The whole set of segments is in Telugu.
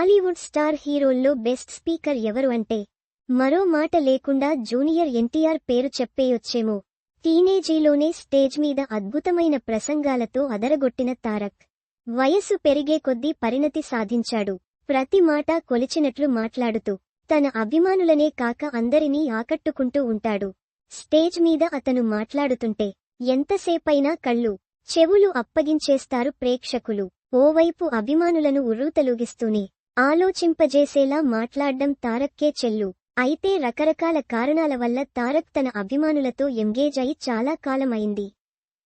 బాలీవుడ్ స్టార్ హీరోల్లో బెస్ట్ స్పీకర్ ఎవరు అంటే మరో మాట లేకుండా జూనియర్ ఎన్టీఆర్ పేరు చెప్పేయొచ్చేమో. టీనేజీలోనే స్టేజ్ మీద అద్భుతమైన ప్రసంగాలతో అదరగొట్టిన తారక్ వయస్సు పెరిగే కొద్దీ పరిణతి సాధించాడు. ప్రతి మాట కొలిచినట్లు మాట్లాడుతూ తన అభిమానులనే కాక అందరినీ ఆకట్టుకుంటూ ఉంటాడు. స్టేజ్ మీద అతను మాట్లాడుతుంటే ఎంతసేపైనా కళ్ళు చెవులు అప్పగించేస్తారు ప్రేక్షకులు. ఓవైపు అభిమానులను ఉర్రూతలూగిస్తూనే ఆలోచింపజేసేలా మాట్లాడ్డం తారక్కే చెల్లు. అయితే రకరకాల కారణాల వల్ల తారక్ తన అభిమానులతో ఎంగేజ్ అయి చాలా కాలమైంది.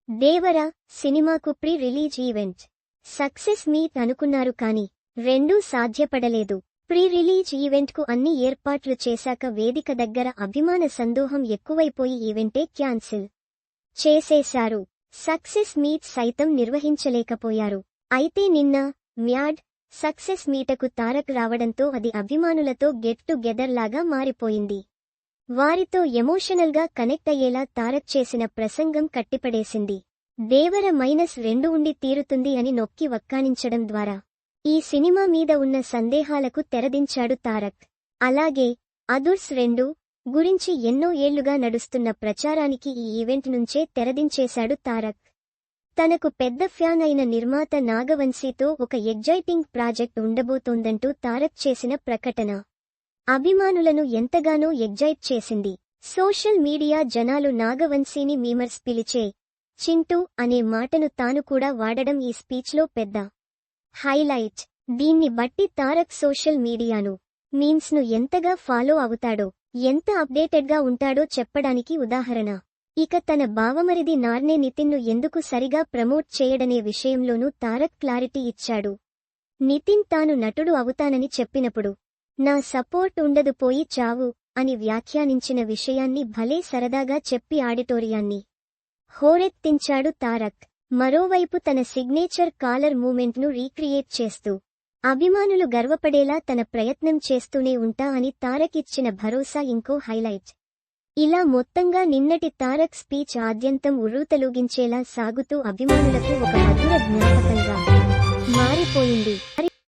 దేవర సినిమాకు pre release event, success meet అనుకున్నారు కానీ రెండూ సాధ్యపడలేదు. ప్రీ రిలీజ్ ఈవెంట్కు అన్ని ఏర్పాట్లు చేశాక వేదిక దగ్గర అభిమాన సందోహం ఎక్కువైపోయి ఈవెంటే క్యాన్సిల్ చేసేశారు. సక్సెస్ మీట్ సైతం నిర్వహించలేకపోయారు. అయితే నిన్న మ్యాడ్ సక్సెస్ మీటకు తారక్ రావడంతో అది అభిమానులతో గెట్ టు గెదర్ లాగా మారిపోయింది. వారితో ఎమోషనల్గా కనెక్ట్ అయ్యేలా తారక్ చేసిన ప్రసంగం కట్టిపడేసింది. దేవర -2 ఉండి తీరుతుంది అని నొక్కి వక్కానించడం ద్వారా ఈ సినిమా మీద ఉన్న సందేహాలకు తెరదించాడు తారక్. అలాగే అదుర్స్ 2 గురించి ఎన్నో ఏళ్లుగా నడుస్తున్న ప్రచారానికి ఈ ఈవెంట్ నుంచే తెరదించేశాడు తారక్. తనకు పెద్ద ఫ్యాన్ అయిన నిర్మాత నాగవంశీతో ఒక ఎగ్జైటింగ్ ప్రాజెక్ట్ ఉండబోతోందంటూ తారక్ చేసిన ప్రకటన అభిమానులను ఎంతగానో ఎగ్జైట్ చేసింది. సోషల్ మీడియా జనాలు నాగవంశీని మీమర్స్ పిలిచే చింటూ అనే మాటను తాను కూడా వాడడం ఈ స్పీచ్లో పెద్ద హైలైట్. దీన్ని బట్టి తారక్ సోషల్ మీడియాను మీమ్స్ను ఎంతగా ఫాలో అవుతాడో, ఎంత అప్డేటెడ్గా ఉంటాడో చెప్పడానికి ఉదాహరణ. ఇక తన బావమరిది నార్నే నితిన్ను ఎందుకు సరిగా ప్రమోట్ చేయడనే విషయంలోనూ తారక్ క్లారిటీ ఇచ్చాడు. నితిన్ తాను నటుడు అవుతానని చెప్పినప్పుడు నా సపోర్ట్ ఉండదు పోయి చావు అని వ్యాఖ్యానించిన విషయాన్ని భలే సరదాగా చెప్పి ఆడిటోరియాన్ని హోరెత్తించాడు తారక్. మరోవైపు తన సిగ్నేచర్ కాలర్ మూమెంట్ను రీక్రియేట్ చేస్తూ అభిమానులు గర్వపడేలా తన ప్రయత్నం చేస్తూనే ఉంటా అని తారక్ ఇచ్చిన భరోసా ఇంకో హైలైట్. ఇలా మొత్తంగా నిన్నటి తారక్ స్పీచ్ ఆద్యంతం ఉర్రూతలూగించేలా సాగుతూ అభిమానులకు ఒక మధుర జ్ఞాపకంగా మారిపోయింది.